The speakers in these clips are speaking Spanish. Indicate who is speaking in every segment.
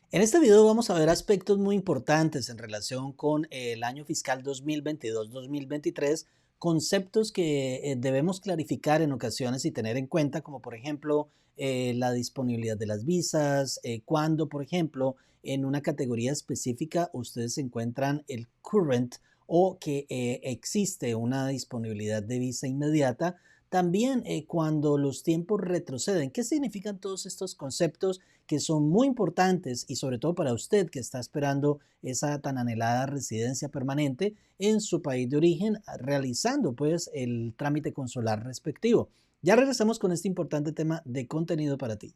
Speaker 1: En este video vamos a ver aspectos muy importantes en relación con el año fiscal 2022-2023, conceptos que debemos clarificar en ocasiones y tener en cuenta, como por ejemplo la disponibilidad de las visas, cuando por ejemplo en una categoría específica ustedes encuentran el current o que existe una disponibilidad de visa inmediata. También cuando los tiempos retroceden. ¿Qué significan todos estos conceptos que son muy importantes y sobre todo para usted que está esperando esa tan anhelada residencia permanente en su país de origen, realizando pues el trámite consular respectivo? Ya regresamos con este importante tema de contenido para ti.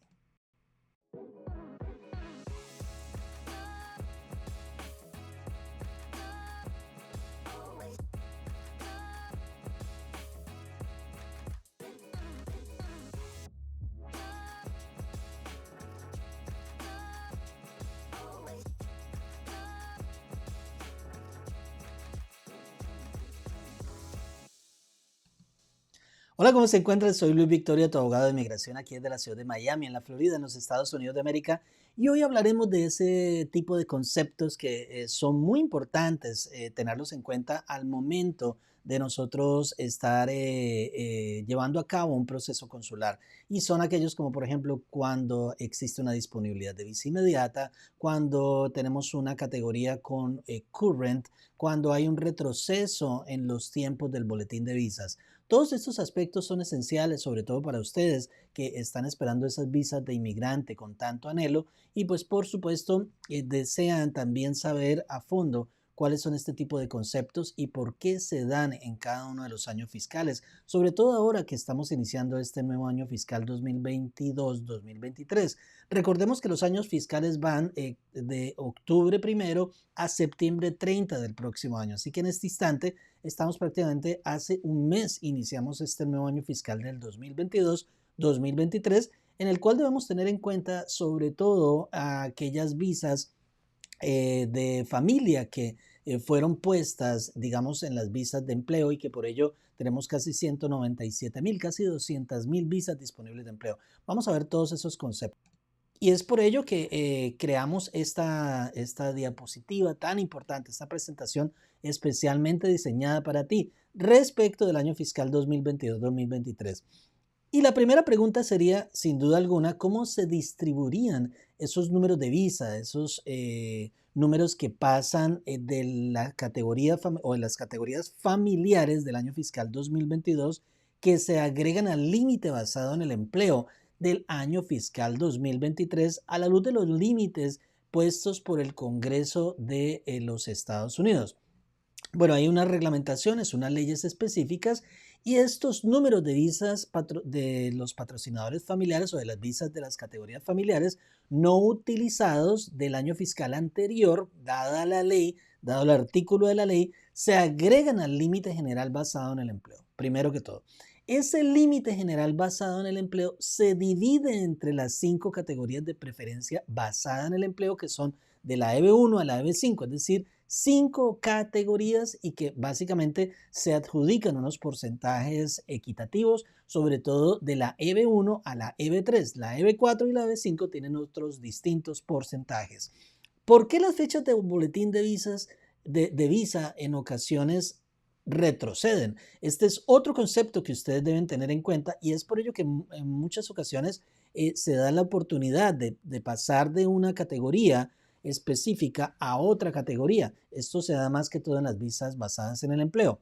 Speaker 1: Hola, ¿cómo se encuentra? Soy Luis Victoria, tu abogado de inmigración aquí desde la ciudad de Miami, en la Florida, en los Estados Unidos de América. Y hoy hablaremos de ese tipo de conceptos que son muy importantes tenerlos en cuenta al momento de nosotros estar llevando a cabo un proceso consular. Y son aquellos como, por ejemplo, cuando existe una disponibilidad de visa inmediata, cuando tenemos una categoría con current, cuando hay un retroceso en los tiempos del boletín de visas. Todos estos aspectos son esenciales, sobre todo para ustedes que están esperando esas visas de inmigrante con tanto anhelo y pues por supuesto desean también saber a fondo cuáles son este tipo de conceptos y por qué se dan en cada uno de los años fiscales, sobre todo ahora que estamos iniciando este nuevo año fiscal 2022-2023. Recordemos que los años fiscales van de octubre primero a septiembre 30 del próximo año, así que en este instante estamos prácticamente hace un mes iniciamos este nuevo año fiscal del 2022-2023, en el cual debemos tener en cuenta sobre todo aquellas visas de familia que fueron puestas, digamos, en las visas de empleo y que por ello tenemos casi 197,000, casi 200,000 visas disponibles de empleo. Vamos a ver todos esos conceptos. Y es por ello que creamos esta diapositiva tan importante, esta presentación especialmente diseñada para ti respecto del año fiscal 2022-2023. Y la primera pregunta sería, sin duda alguna, ¿cómo se distribuirían esos números de visa, esos números que pasan de la categoría o de las categorías familiares del año fiscal 2022 que se agregan al límite basado en el empleo del año fiscal 2023 a la luz de los límites puestos por el Congreso de los Estados Unidos? Bueno, hay unas reglamentaciones, unas leyes específicas y estos números de visas de los patrocinadores familiares o de las visas de las categorías familiares no utilizados del año fiscal anterior, dada la ley, dado el artículo de la ley, se agregan al límite general basado en el empleo. Primero que todo, ese límite general basado en el empleo se divide entre las 5 categorías de preferencia basada en el empleo que son de la EB1 a la EB5, es decir, 5 categorías y que básicamente se adjudican unos porcentajes equitativos, sobre todo de la EB1 a la EB3. La EB4 y la EB5 tienen otros distintos porcentajes. ¿Por qué las fechas de boletín de visas de visa en ocasiones retroceden? Este es otro concepto que ustedes deben tener en cuenta y es por ello que en muchas ocasiones se da la oportunidad de pasar de una categoría específica a otra categoría. Esto se da más que todo en las visas basadas en el empleo.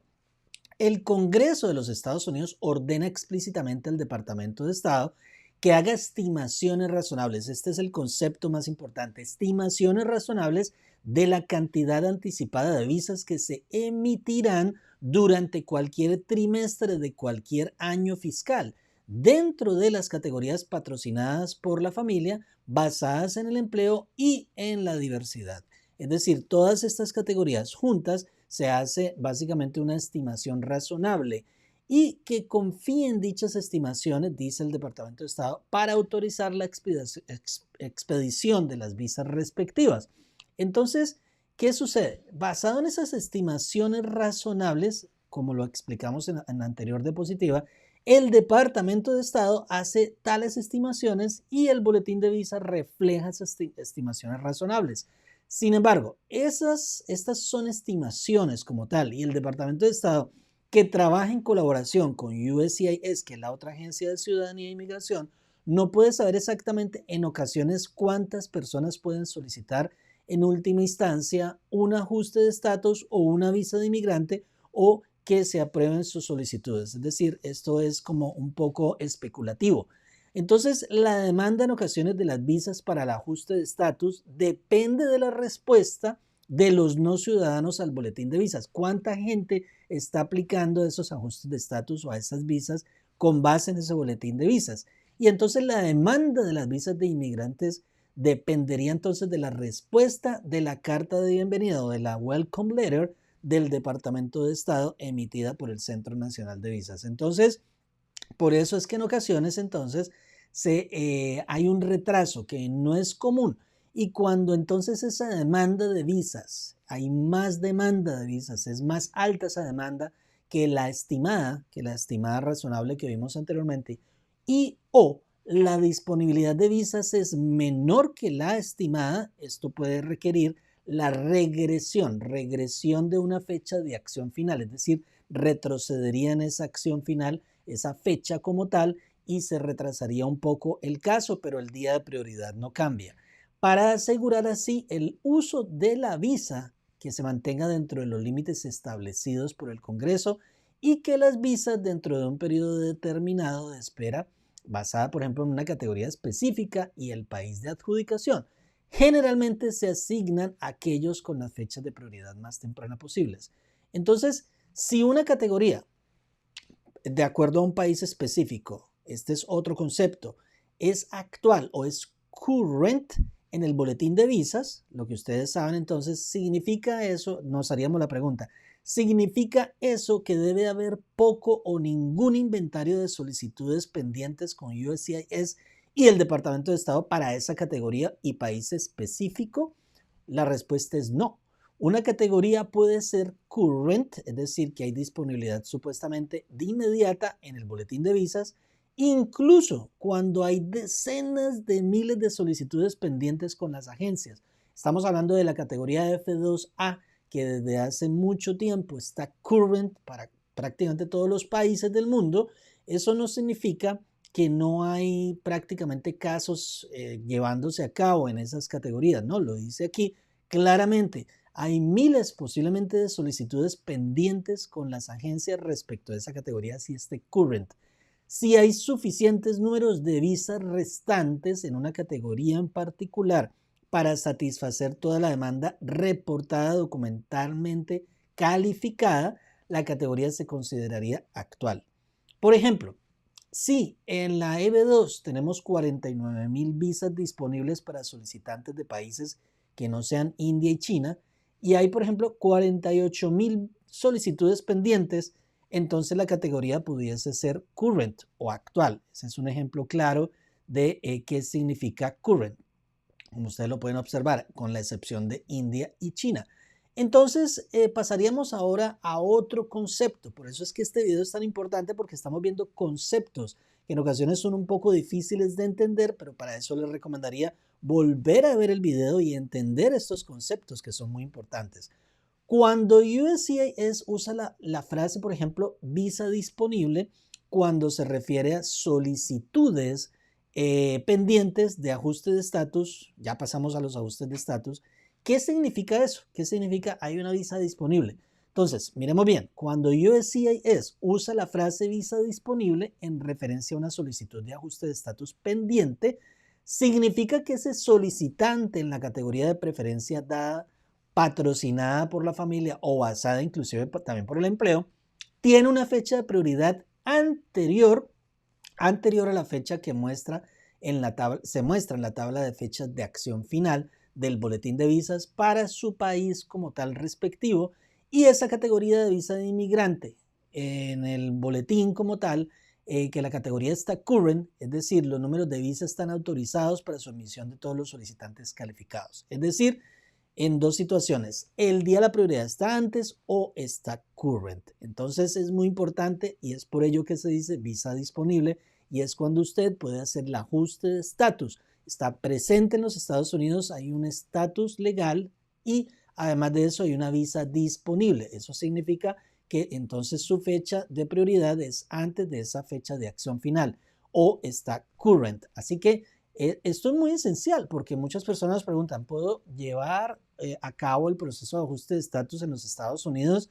Speaker 1: El Congreso de los Estados Unidos ordena explícitamente al Departamento de Estado que haga estimaciones razonables. Este es el concepto más importante, estimaciones razonables de la cantidad anticipada de visas que se emitirán durante cualquier trimestre de cualquier año fiscal, dentro de las categorías patrocinadas por la familia, basadas en el empleo y en la diversidad. Es decir, todas estas categorías juntas se hace básicamente una estimación razonable y que confíe en dichas estimaciones, dice el Departamento de Estado, para autorizar la expedición de las visas respectivas. Entonces, ¿qué sucede? Basado en esas estimaciones razonables, como lo explicamos en la anterior diapositiva, El Departamento de Estado hace tales estimaciones y el boletín de visa refleja esas estimaciones razonables. Sin embargo, estas son estimaciones como tal y el Departamento de Estado que trabaja en colaboración con USCIS, que es la otra agencia de ciudadanía e inmigración, no puede saber exactamente en ocasiones cuántas personas pueden solicitar en última instancia un ajuste de estatus o una visa de inmigrante o que se aprueben sus solicitudes. Es decir, esto es como un poco especulativo. Entonces, la demanda en ocasiones de las visas para el ajuste de estatus depende de la respuesta de los no ciudadanos al boletín de visas. ¿Cuánta gente está aplicando esos ajustes de estatus o a esas visas con base en ese boletín de visas? Y entonces la demanda de las visas de inmigrantes dependería entonces de la respuesta de la carta de bienvenida o de la welcome letter del Departamento de Estado emitida por el Centro Nacional de Visas. Entonces, por eso es que en ocasiones entonces hay un retraso que no es común y cuando entonces esa demanda de visas, hay más demanda de visas, es más alta esa demanda que la estimada razonable que vimos anteriormente y o la disponibilidad de visas es menor que la estimada, esto puede requerir la regresión de una fecha de acción final, es decir, retrocedería en esa acción final esa fecha como tal y se retrasaría un poco el caso, pero el día de prioridad no cambia. Para asegurar así el uso de la visa que se mantenga dentro de los límites establecidos por el Congreso y que las visas dentro de un periodo determinado de espera, basada por ejemplo en una categoría específica y el país de adjudicación, generalmente se asignan a aquellos con las fechas de prioridad más temprana posibles. Entonces, si una categoría de acuerdo a un país específico, este es otro concepto, es actual o es current en el boletín de visas, lo que ustedes saben entonces, significa eso, nos haríamos la pregunta, significa eso que debe haber poco o ningún inventario de solicitudes pendientes con USCIS y el Departamento de Estado para esa categoría y país específico. La respuesta es no. Una categoría puede ser current, es decir, que hay disponibilidad supuestamente de inmediata en el boletín de visas, incluso cuando hay decenas de miles de solicitudes pendientes con las agencias. Estamos hablando de la categoría F2A, que desde hace mucho tiempo está current para prácticamente todos los países del mundo. Eso no significa que no hay prácticamente casos llevándose a cabo en esas categorías, ¿no? Lo dice aquí claramente. Hay miles posiblemente de solicitudes pendientes con las agencias respecto a esa categoría si esté current. Si hay suficientes números de visas restantes en una categoría en particular para satisfacer toda la demanda reportada documentalmente calificada, la categoría se consideraría actual. Por ejemplo, si en la EB2 tenemos 49,000 visas disponibles para solicitantes de países que no sean India y China, y hay, por ejemplo, 48,000 solicitudes pendientes, entonces la categoría pudiese ser current o actual. Ese es un ejemplo claro de qué significa current, como ustedes lo pueden observar, con la excepción de India y China. Entonces pasaríamos ahora a otro concepto. Por eso es que este video es tan importante porque estamos viendo conceptos que en ocasiones son un poco difíciles de entender, pero para eso les recomendaría volver a ver el video y entender estos conceptos que son muy importantes. Cuando USCIS usa la frase, por ejemplo, visa disponible, cuando se refiere a solicitudes pendientes de ajuste de estatus, ya pasamos a los ajustes de estatus. ¿Qué significa eso? ¿Qué significa hay una visa disponible? Entonces, miremos bien, cuando USCIS usa la frase visa disponible en referencia a una solicitud de ajuste de estatus pendiente, significa que ese solicitante en la categoría de preferencia dada, patrocinada por la familia o basada inclusive también por el empleo, tiene una fecha de prioridad anterior a la fecha que muestra en la tabla, se muestra en la tabla de fechas de acción final del boletín de visas para su país como tal respectivo y esa categoría de visa de inmigrante en el boletín como tal, que la categoría está current, es decir, los números de visa están autorizados para su emisión de todos los solicitantes calificados. Es decir, en dos situaciones. El día de la prioridad está antes o está current. Entonces es muy importante y es por ello que se dice visa disponible y es cuando usted puede hacer el ajuste de estatus. Está presente en los Estados Unidos, hay un estatus legal y además de eso hay una visa disponible. Eso significa que entonces su fecha de prioridad es antes de esa fecha de acción final o está current. Así que esto es muy esencial porque muchas personas preguntan, ¿puedo llevar a cabo el proceso de ajuste de estatus en los Estados Unidos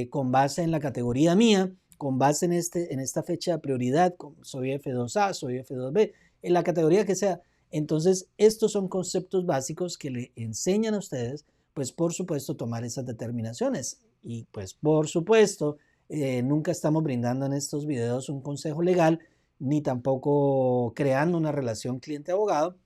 Speaker 1: con base en la categoría mía, con base en esta fecha de prioridad, soy F2A, soy F2B, en la categoría que sea? Entonces, estos son conceptos básicos que le enseñan a ustedes, pues por supuesto, tomar esas determinaciones. Y pues por supuesto, nunca estamos brindando en estos videos un consejo legal, ni tampoco creando una relación cliente-abogado.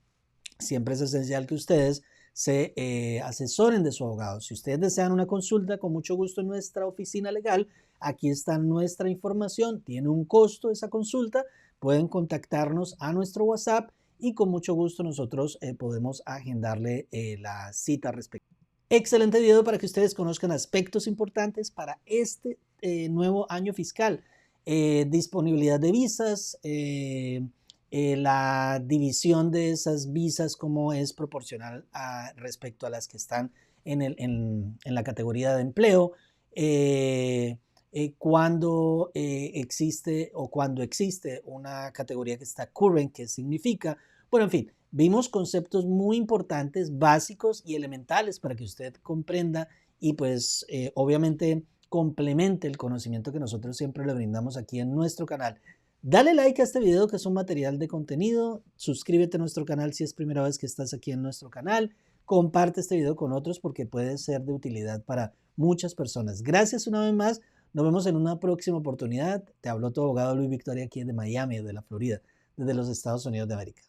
Speaker 1: Siempre es esencial que ustedes se asesoren de su abogado. Si ustedes desean una consulta, con mucho gusto en nuestra oficina legal, aquí está nuestra información, tiene un costo esa consulta, pueden contactarnos a nuestro WhatsApp y con mucho gusto nosotros podemos agendarle la cita respectiva. Excelente video para que ustedes conozcan aspectos importantes para este nuevo año fiscal. Disponibilidad de visas, la división de esas visas, cómo es proporcional respecto a las que están en la categoría de empleo, cuando existe o cuando existe una categoría que está current, ¿qué significa? Bueno, en fin, vimos conceptos muy importantes, básicos y elementales para que usted comprenda y pues obviamente complemente el conocimiento que nosotros siempre le brindamos aquí en nuestro canal. Dale like a este video que es un material de contenido, suscríbete a nuestro canal si es primera vez que estás aquí en nuestro canal, comparte este video con otros porque puede ser de utilidad para muchas personas. Gracias una vez más, nos vemos en una próxima oportunidad. Te habló tu abogado Luis Victoria aquí de Miami, de la Florida, desde los Estados Unidos de América.